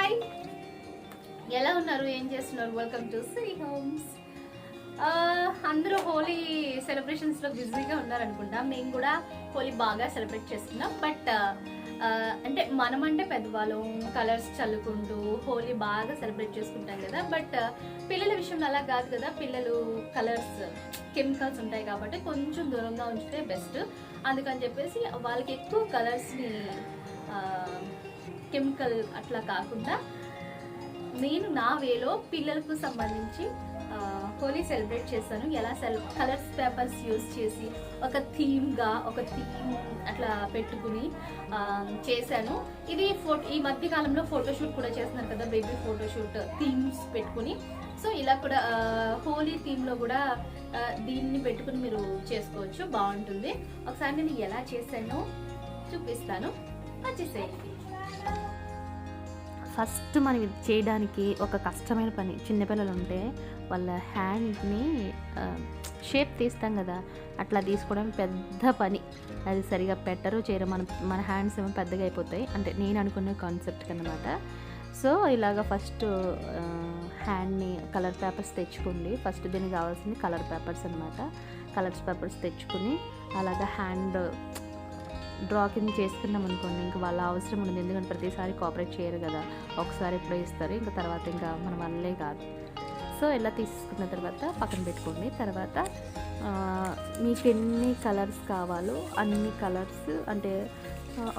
Hi, ఎలా ఉన్నారు? ఏం చేస్తున్నారు? Welcome to Siri homes. అందరూ హోలీ సెలబ్రేషన్స్లో బిజీగా ఉన్నారనుకుంటా. మేము కూడా హోలీ బాగా సెలబ్రేట్ చేసుకున్నాం. బట్ అంటే మనమంటే పెద్దవాళ్ళం కలర్స్ చల్లుకుంటూ హోలీ బాగా సెలబ్రేట్ చేసుకుంటాం కదా. బట్ పిల్లల విషయంలో అలా కాదు కదా. పిల్లలు కలర్స్ కెమికల్స్ ఉంటాయి కాబట్టి కొంచెం దూరంగా ఉంచితే బెస్ట్. అందుకని చెప్పేసి వాళ్ళకి ఎక్కువ కలర్స్ని కెమికల్ అట్లా కాకుండా నేను నా వేలో పిల్లలకు సంబంధించి హోలీ సెలబ్రేట్ చేశాను. ఎలా కలర్స్ పేపర్స్ యూజ్ చేసి ఒక థీమ్ అట్లా పెట్టుకుని చేశాను. ఇది ఈ మధ్య కాలంలో ఫోటోషూట్ కూడా చేస్తున్నారు కదా, బేబీ ఫోటోషూట్ థీమ్స్ పెట్టుకుని. సో ఇలా కూడా హోలీ థీమ్లో కూడా దీన్ని పెట్టుకుని మీరు చేసుకోవచ్చు, బాగుంటుంది. ఒకసారి నేను ఎలా చేశానో చూపిస్తాను, వచ్చేసేయండి. ఫస్ట్ మనం ఇది చేయడానికి ఒక కష్టమైన పని. చిన్నపిల్లలు ఉంటే వాళ్ళ హ్యాండ్ని షేప్ తీస్తాం కదా, అట్లా తీసుకోవడం పెద్ద పని. అది సరిగా పెట్టరు చేయరు, మన హ్యాండ్స్ ఏమో పెద్దగా అయిపోతాయి. అంటే నేను అనుకునే కాన్సెప్ట్ అన్నమాట. సో ఇలాగ ఫస్ట్ హ్యాండ్ని కలర్ పేపర్స్ తెచ్చుకోండి. ఫస్ట్ దీనికి కావాల్సింది కలర్ పేపర్స్ అనమాట. కలర్స్ పేపర్స్ తెచ్చుకుని అలాగ హ్యాండ్ డ్రా కింద చేసుకున్నాం అనుకోండి, ఇంకా వాళ్ళ అవసరం ఉండదు. ఎందుకంటే ప్రతిసారి కోఆపరేట్ చేయరు కదా, ఒకసారి ఎప్పుడో ఇస్తారు, ఇంకా తర్వాత ఇంకా మన వల్లే కాదు. సో ఇలా తీసుకున్న తర్వాత పక్కన పెట్టుకోండి. తర్వాత మీకు ఎన్ని కలర్స్ కావాలో అన్ని కలర్స్, అంటే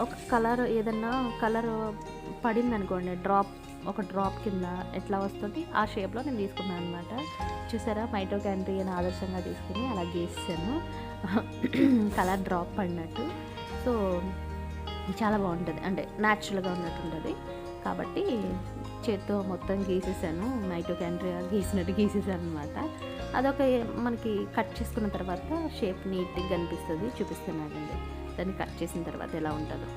ఒక కలర్ ఏదన్నా కలర్ పడింది అనుకోండి, ఒక డ్రాప్ కింద ఎట్లా వస్తుంది ఆ షేప్లో నేను తీసుకున్నాను అనమాట. చూసారా, మైటోకాండ్రీ అని ఆదర్శంగా తీసుకుని అలా గీసాను, కలర్ డ్రాప్ పడినట్టు. సో చాలా బాగుంటుంది, అంటే న్యాచురల్గా ఉన్నట్టు ఉంటుంది. కాబట్టి చేత్తో మొత్తం గీసేసాను, మైటోకాండ్రీ గీసినట్టు గీసేసాను అనమాట. అదొక మనకి కట్ చేసుకున్న తర్వాత షేప్ నీట్గా కనిపిస్తుంది. చూపిస్తున్నానండి దాన్ని కట్ చేసిన తర్వాత ఎలా ఉంటుందో.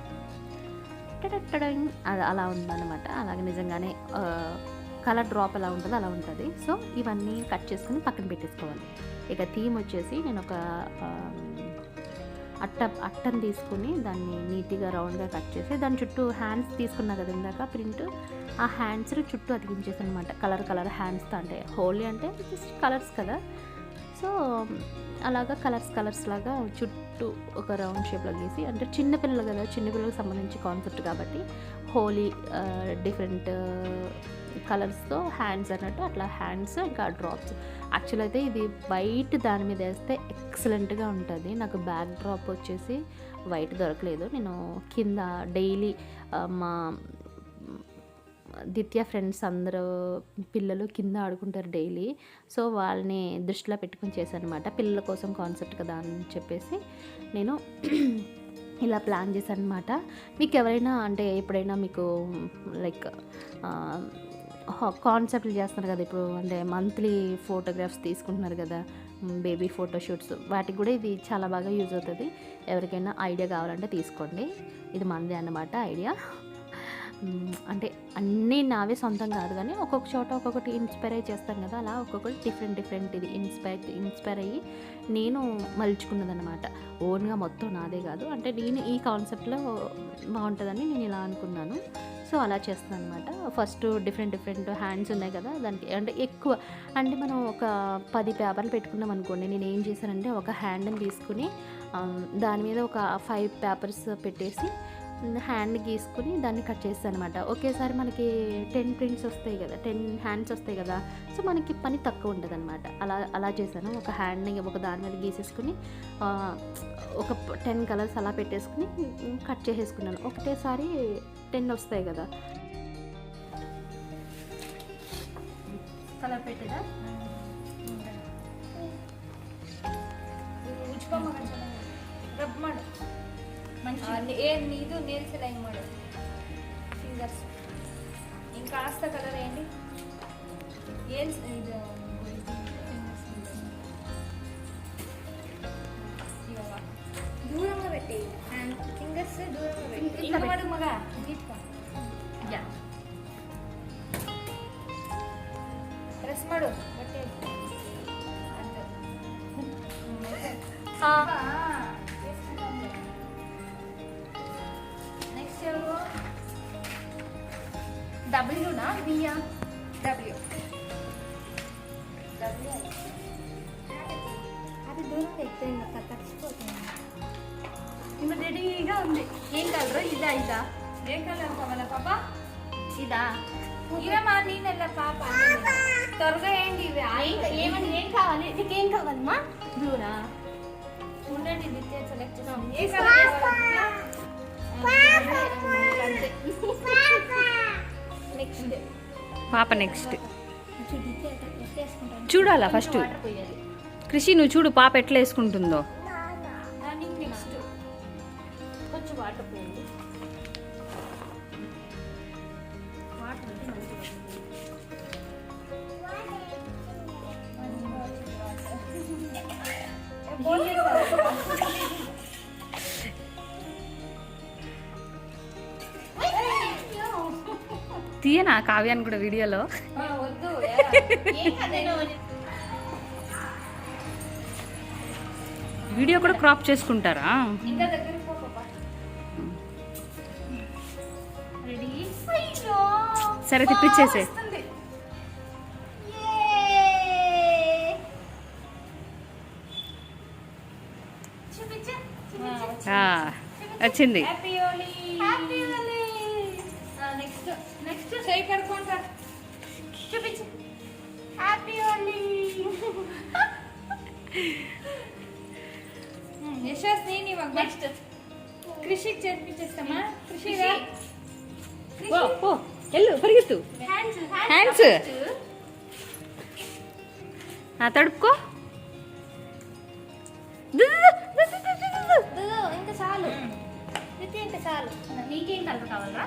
అది అలా ఉందన్నమాట. అలాగే నిజంగానే కలర్ డ్రాప్ ఎలా ఉంటుందో అలా ఉంటుంది. సో ఇవన్నీ కట్ చేసుకుని పక్కన పెట్టేసుకోవాలి. ఇక థీమ్ వచ్చేసి నేను ఒక అట్టను తీసుకుని దాన్ని నీట్గా రౌండ్గా కట్ చేసి దాని చుట్టూ హ్యాండ్స్ తీసుకున్నా కదా ఇందాక ప్రింట్, ఆ హ్యాండ్స్ చుట్టూ అతికించేసి అనమాట. కలర్ హ్యాండ్స్తో, అంటే హోలీ అంటే జస్ట్ కలర్స్ కదా. సో అలాగా కలర్స్ లాగా చుట్టూ ఒక రౌండ్ షేప్లో గీసి, అంటే చిన్నపిల్లలు కదా, చిన్నపిల్లలకు సంబంధించి కాన్సెప్ట్ కాబట్టి హోలీ డిఫరెంట్ కలర్స్తో హ్యాండ్స్ అన్నట్టు అట్లా హ్యాండ్స్ ఇంకా డ్రాప్స్. యాక్చువల్ అయితే ఇది వైట్ దాని మీద వేస్తే ఎక్సలెంట్గా ఉంటుంది. నాకు బ్యాక్ డ్రాప్ వచ్చేసి వైట్ దొరకలేదు. నేను కింద డైలీ మా దిత్య ఫ్రెండ్స్ అందరూ పిల్లలు కింద ఆడుకుంటారు డైలీ. సో వాళ్ళని దృష్టిలో పెట్టుకుని చేశాను అనమాట. పిల్లల కోసం కాన్సెప్ట్ కదా అని చెప్పేసి నేను ఇలా ప్లాన్ చేశాను అనమాట. మీకు ఎవరైనా అంటే ఎప్పుడైనా మీకు లైక్ కాన్సెప్ట్లు చేస్తున్నారు కదా ఇప్పుడు, అంటే మంత్లీ ఫోటోగ్రాఫ్స్ తీసుకుంటున్నారు కదా, బేబీ ఫోటోషూట్స్, వాటికి కూడా ఇది చాలా బాగా యూజ్ అవుతుంది. ఎవరికైనా ఐడియా కావాలంటే తీసుకోండి. ఇది మంది అన్నమాట ఐడియా. అంటే అన్నీ నావే సొంతం కాదు, కానీ ఒక్కొక్క చోట ఒక్కొక్కటి ఇన్స్పైర్ అయ్యి చేస్తాం కదా, అలా ఒక్కొక్కటి డిఫరెంట్ ఇది ఇన్స్పైర్ అయ్యి నేను మలుచుకున్నదన్నమాట. ఓన్గా మొత్తం నాదే కాదు, అంటే నేను ఈ కాన్సెప్ట్లో బాగుంటుందని నేను ఇలా అనుకున్నాను. సో అలా చేస్తాను అనమాట. ఫస్ట్ డిఫరెంట్ హ్యాండ్స్ ఉన్నాయి కదా, దానికి అంటే ఎక్కువ అంటే మనం ఒక 10 పేపర్లు పెట్టుకున్నాం అనుకోండి. నేను ఏం చేశానంటే ఒక హ్యాండ్ని తీసుకుని దాని మీద ఒక 5 పేపర్స్ పెట్టేసి హ్యాండ్ గీసుకుని దాన్ని కట్ చేస్తాను అనమాట. ఒకేసారి మనకి 10 ప్రింట్స్ వస్తాయి కదా, 10 హ్యాండ్స్ వస్తాయి కదా. సో మనకి పని తక్కువ ఉంటుంది అనమాట. అలా చేశాను. ఒక హ్యాండ్ని ఒక దాని మీద గీసేసుకుని ఒక 10 కలర్స్ అలా పెట్టేసుకుని కట్ చేసేసుకున్నాను. ఒకటేసారి 10 వస్తాయి కదా. కలర్ పెట్టేదా ರಬ್ ಮಾಡು ಏನು ಇದು ನೇಲ್ಸ್ ಎಲ್ಲ ಹಿಂಗೆ ಮಾಡು, ಫಿಂಗರ್ಸ್ ಹಿಂಗೆ ಕಾಸ್ತ ಕಲರ್ ఏంటి ಏನು ಇದು దూరంగా పెట్టి హ్యాండ్ ఫింగర్స్ దూరంగా పెట్టి ఇంకా మాడు మగ గీత్కో యా ప్రెస్ ಮಾಡು ಬಟ್ಟೆ ಅಂತ నెక్స్ట్ డబ్ల్యూనా బియా? డబ్ల్యూ. అది దూరం ఎత్తైంది అక్క, తడిచిపోతుంది. ఇవి రెడీగా ఉంది. ఏం కలరు? ఇదా ఇదా? ఏ కలర్ కావాలా పాప? ఇదా? ఇరమా నీళ్ళ పాప త్వరగా ఏంటి ఇవి ఏమని ఏం కావాలి? నీకేం కావాలమ్మా? బ్లూనా? ఉండండి నిత్య సెలెక్ట్ చేస్తాం. ఏ నెక్స్ట్ పాప నెక్స్ట్ చూడాలా ఫస్ట్. కృషి నువ్వు చూడు పాప ఎట్లా వేసుకుంటుందో. నెక్స్ట్ కొంచెం వాటర్ పోయింది. వాటర్ అంటే తీయనా కావ్యాన్ని కూడా వీడియోలో. వద్దు వీడియో కూడా క్రాప్ చేసుకుంటారా? ఇంకా దగ్గర పో పాప. రెడీ. సరే తిప్పించేసే. వచ్చింది. హ్యాపీ హోలీ. నెక్స్ట్ నెక్స్ట్ చేయి కడుకుంటా. చూపించు. హ్యాపీ హోలీ. యశస్ని నీ నెక్స్ట్ కృషికి చేర్పించేస్తామా? కృషి ఓ ఓ ఎల్లు పరిగెత్తు. హ్యాండ్స్ హ్యాండ్స్ తడుపుకో. ఇంకా చాలు. నిత్య ఇంకా చాలు. నీకేం కలర్ కావాలరా?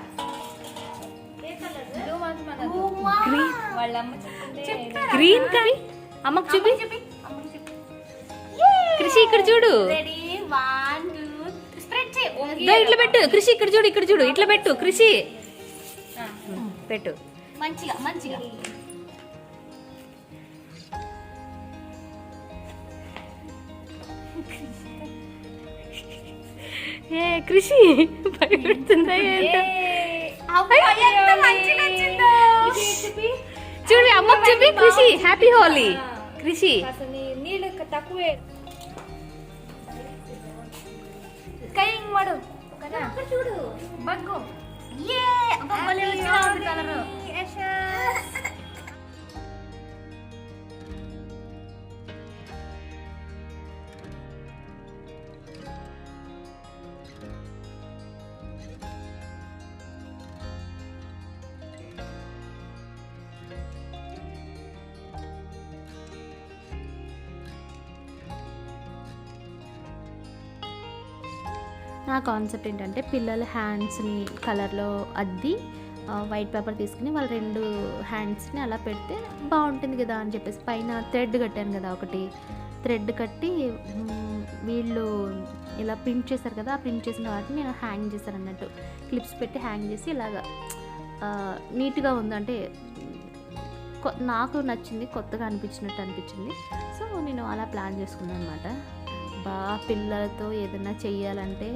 ఏ కలర్? బ్లూ మాత్రం గ్రీన్. వాళ్ళ అమ్మ చెప్పింది. గ్రీన్ కావి అమ్మకు చూపి. అమ్మకి చెప్పు. కృషి ఇక్కడ చూడు. రెడీ 1 2 స్ప్రెడ్ చేయి. దో ఇట్లా పెట్టు. కృషి ఇక్కడ చూడు, ఇక్కడ చూడు, ఇట్లా పెట్టు. కృషి పెట్టు మంచిగా మంచిగా. ఏ కృషి భయపెడుతుందా ఏంటో. చూడు అమ్మకు చూపి. కృషి హ్యాపీ హోలీ. కృషి అసలు నీళ్ళు తక్కువే. కై మడు అక్కడ చూడు. బగ్గు. ఏ బొమ్మలే వచ్చింది కలర్. నా కాన్సెప్ట్ ఏంటంటే పిల్లల హ్యాండ్స్ని కలర్లో అద్ది వైట్ పేపర్ తీసుకుని వాళ్ళ 2 హ్యాండ్స్ని అలా పెడితే బాగుంటుంది కదా అని చెప్పేసి పైన థ్రెడ్ కట్టాను కదా, ఒకటి థ్రెడ్ కట్టి వీళ్ళు ఇలా ప్రింట్ చేశారు కదా, ఆ ప్రింట్ చేసిన వాటిని నేను హ్యాంగ్ చేశాను అన్నట్టు. క్లిప్స్ పెట్టి హ్యాంగ్ చేసి ఇలాగా నీట్గా ఉంది. అంటే నాకు నచ్చింది, కొత్తగా అనిపించింది. సో నేను అలా ప్లాన్ చేసుకున్నాను అనమాట. పిల్లలతో ఏదైనా చెయ్యాలంటే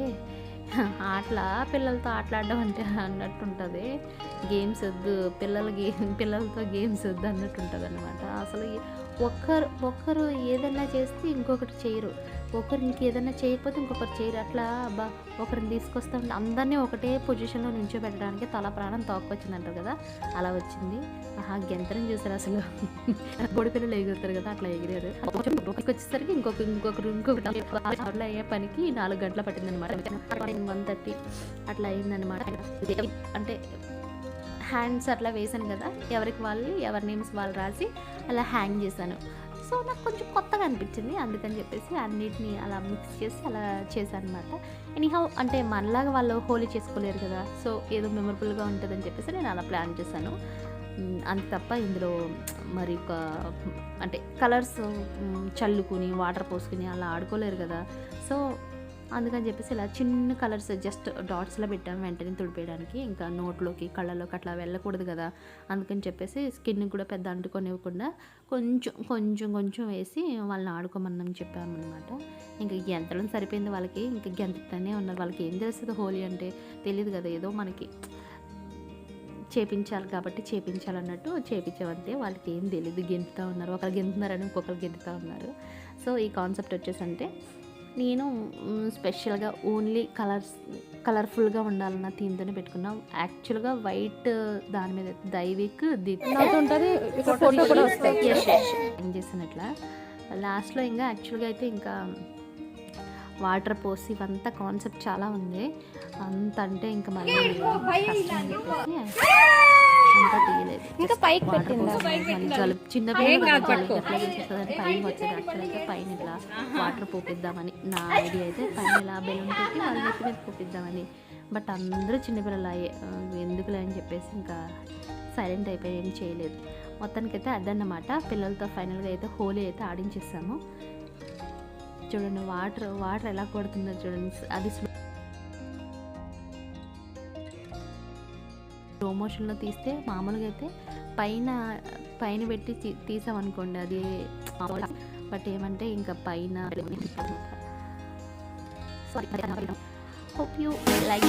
పిల్లలతో ఆటలాడడం అంటే అన్నట్టు ఉంటుంది. గేమ్స్ వద్దు పిల్లలతో గేమ్స్ వద్దు అన్నట్టు ఉంటుంది అనమాట. అసలు ఒక్కరు ఏదైనా చేస్తే ఇంకొకటి చేయరు, ఒకరు ఇంకేదైనా చేయకపోతే ఇంకొకరు చేయరు. అట్లా ఒకరిని తీసుకొస్తా ఉంటే అందరినీ ఒకటే పొజిషన్లో నించోబెట్టడానికి తల ప్రాణం తోకొచ్చిందంటారు కదా, అలా వచ్చింది. గెంతరం చూసారు అసలు. బొడి పిల్లలు ఎగురుతారు కదా, అట్లా ఎగిరారు. వచ్చేసరికి ఇంకొకరు అట్లా అయ్యే పనికి 4 గంటలు పట్టిందనమాట. 1:30 అట్లా అయిందనమాట. అంటే హ్యాండ్స్ అట్లా వేసాను కదా, ఎవరి నేమ్స్ వాళ్ళు రాసి అలా హ్యాంగ్ చేశాను. సో నాకు కొంచెం కొత్తగా అనిపించింది, అందుకని చెప్పేసి అన్నిటినీ అలా మిక్స్ చేసి అలా చేశాను అనమాట. ఎనీహౌ అంటే మనలాగా వాళ్ళు హోలీ చేసుకోలేరు కదా, సో ఏదో మెమరబుల్గా ఉంటుందని చెప్పేసి నేను అలా ప్లాన్ చేశాను. అంత తప్ప ఇందులో మరి అంటే కలర్స్ చల్లుకుని వాటర్ పోసుకుని అలా ఆడుకోలేరు కదా, సో అందుకని చెప్పేసి ఇలా చిన్న కలర్స్ జస్ట్ డాట్స్లో పెట్టాము వెంటనే తుడిపేయడానికి. ఇంకా నోట్లోకి కళ్ళలోకి అట్లా వెళ్ళకూడదు కదా, అందుకని చెప్పేసి స్కిన్ కూడా పెద్ద అంటుకొనివ్వకుండా కొంచెం వేసి వాళ్ళని ఆడుకోమని చెప్పామన్నమాట. ఇంకా గెంతడం సరిపోయింది వాళ్ళకి, ఇంకా గెంతనే ఉన్నారు. వాళ్ళకి ఏం తెలుస్తుంది హోలీ అంటే, తెలియదు కదా, ఏదో మనకి చేపించాలి కాబట్టి చేపించాలన్నట్టు చేపించేవంతే. వాళ్ళకి ఏం తెలియదు, గెంతుతూ ఉన్నారు, ఒకరు గెంతున్నారని ఇంకొకరు గెంతుతూ ఉన్నారు. సో ఈ కాన్సెప్ట్ వచ్చేసంటే నేను స్పెషల్గా ఓన్లీ కలర్ఫుల్గా ఉండాలన్న థీమ్తోనే పెట్టుకున్నాం. యాక్చువల్గా వైట్ దాని మీద దైవిక్ ఏం చేసినట్లా లాస్ట్లో ఇంకా యాక్చువల్గా అయితే ఇంకా వాటర్ పోసి ఇవంతా కాన్సెప్ట్ చాలా ఉంది. అంత అంటే ఇంకా మళ్ళీ కష్టం అని చెప్పేసి అంతా తీయలేదు. ఇంకా పైకి వాటర్ పోసి మళ్ళీ జలుబు చిన్న పిల్లలు జలుబు ఎట్లా చేసేస్తుందని పైకి వచ్చేది. యాక్చువల్ అయితే పైన ఇలా వాటర్ పోపిద్దామని నా ఐడియా అయితే, పైన ఇలా బెలూన్ పెట్టి వాళ్ళ నెత్తి మీద పోపిద్దామని. బట్ అందరూ చిన్నపిల్లలు అయ్యే ఎందుకులే అని చెప్పేసి ఇంకా సైలెంట్ అయిపోయి ఏం చేయలేదు. మొత్తానికైతే అదన్నమాట. పిల్లలతో ఫైనల్గా అయితే హోలీ అయితే ఆడించేసాము. చూడండి వాటర్ ఎలా కొడుతుందో చూడండి. అది స్లో మోషన్లో తీస్తే మామూలుగా అయితే పైన పెట్టి తీసామనుకోండి అది. బట్ ఏమంటే ఇంకా పైన హోప్ యూ లైక్